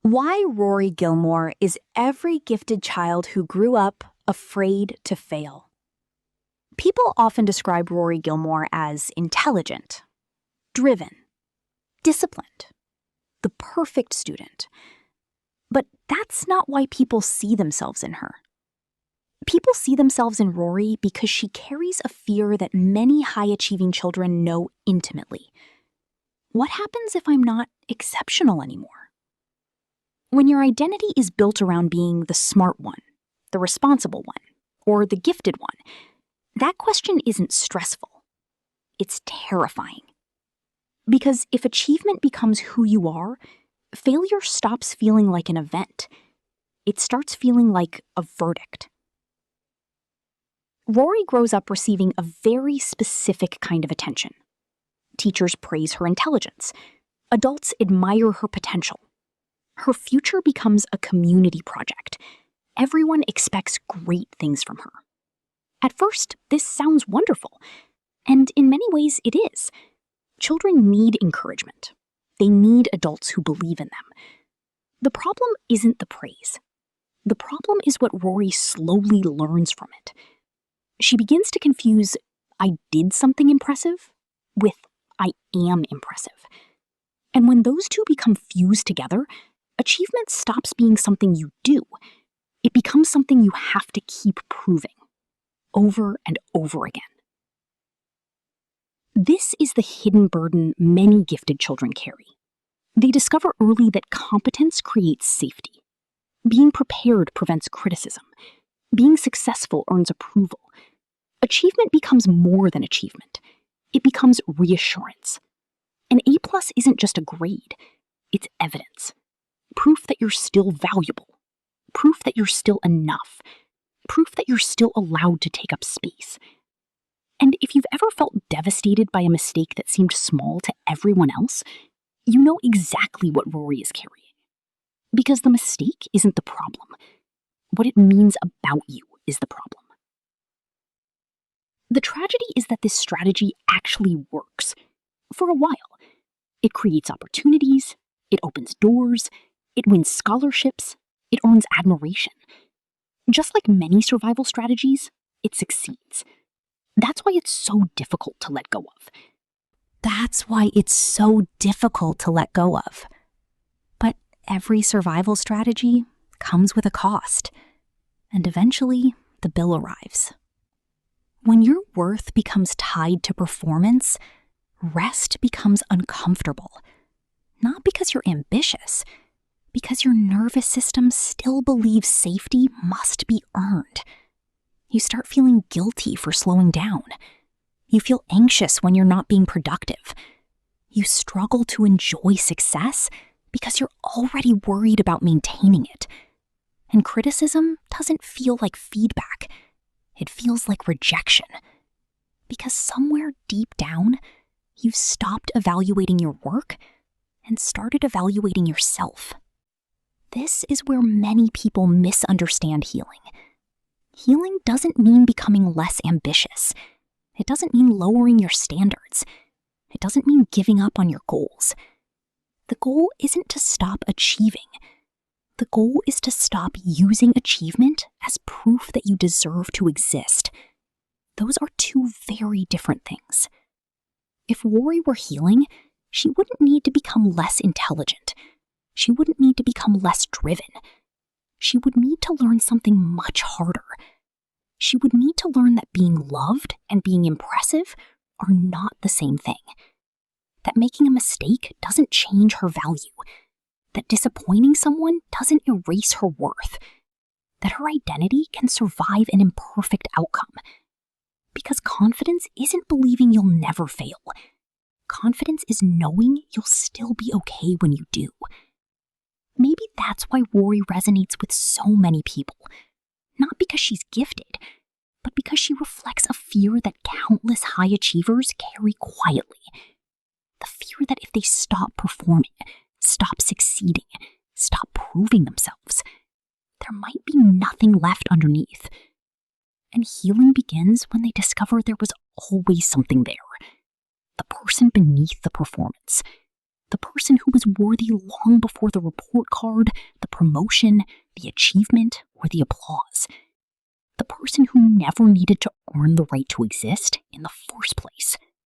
Why Rory Gilmore is every gifted child who grew up afraid to fail. People often describe Rory Gilmore as intelligent, driven, disciplined, the perfect student. But that's not why people see themselves in her. People see themselves in Rory because she carries a fear that many high-achieving children know intimately. What happens if I'm not exceptional anymore? When your identity is built around being the smart one, the responsible one, or the gifted one, that question isn't stressful. It's terrifying. Because if achievement becomes who you are, failure stops feeling like an event. It starts feeling like a verdict. Rory grows up receiving a very specific kind of attention. Teachers praise her intelligence. Adults admire her potential. Her future becomes a community project. Everyone expects great things from her. At first, this sounds wonderful, and in many ways it is. Children need encouragement. They need adults who believe in them. The problem isn't the praise. The problem is what Rory slowly learns from it. She begins to confuse "I did something impressive" with "I am impressive." And when those two become fused together, achievement stops being something you do. It becomes something you have to keep proving, over and over again. This is the hidden burden many gifted children carry. They discover early that competence creates safety. Being prepared prevents criticism. Being successful earns approval. Achievement becomes more than achievement. It becomes reassurance. An A+ isn't just a grade, it's evidence. Proof that you're still valuable. Proof that you're still enough. Proof that you're still allowed to take up space. And if you've ever felt devastated by a mistake that seemed small to everyone else, you know exactly what Rory is carrying. Because the mistake isn't the problem. What it means about you is the problem. The tragedy is that this strategy actually works. For a while. It creates opportunities, it opens doors, it wins scholarships, it earns admiration. Just like many survival strategies, it succeeds. That's why it's so difficult to let go of. But every survival strategy comes with a cost, and eventually the bill arrives. When your worth becomes tied to performance, rest becomes uncomfortable. Not because you're ambitious, because your nervous system still believes safety must be earned. You start feeling guilty for slowing down. You feel anxious when you're not being productive. You struggle to enjoy success because you're already worried about maintaining it. And criticism doesn't feel like feedback. It feels like rejection. Because somewhere deep down, you've stopped evaluating your work and started evaluating yourself. This is where many people misunderstand healing. Healing doesn't mean becoming less ambitious. It doesn't mean lowering your standards. It doesn't mean giving up on your goals. The goal isn't to stop achieving. The goal is to stop using achievement as proof that you deserve to exist. Those are two very different things. If Rory were healing, she wouldn't need to become less intelligent. She wouldn't need to become less driven. She would need to learn something much harder. She would need to learn that being loved and being impressive are not the same thing. That making a mistake doesn't change her value. That disappointing someone doesn't erase her worth. That her identity can survive an imperfect outcome. Because confidence isn't believing you'll never fail. Confidence is knowing you'll still be okay when you do. Maybe that's why Rory resonates with so many people. Not because she's gifted, but because she reflects a fear that countless high achievers carry quietly. The fear that if they stop performing, stop succeeding, stop proving themselves, there might be nothing left underneath. And healing begins when they discover there was always something there. The person beneath the performance. The person who was worthy long before the report card, the promotion, the achievement, or the applause. The person who never needed to earn the right to exist in the first place.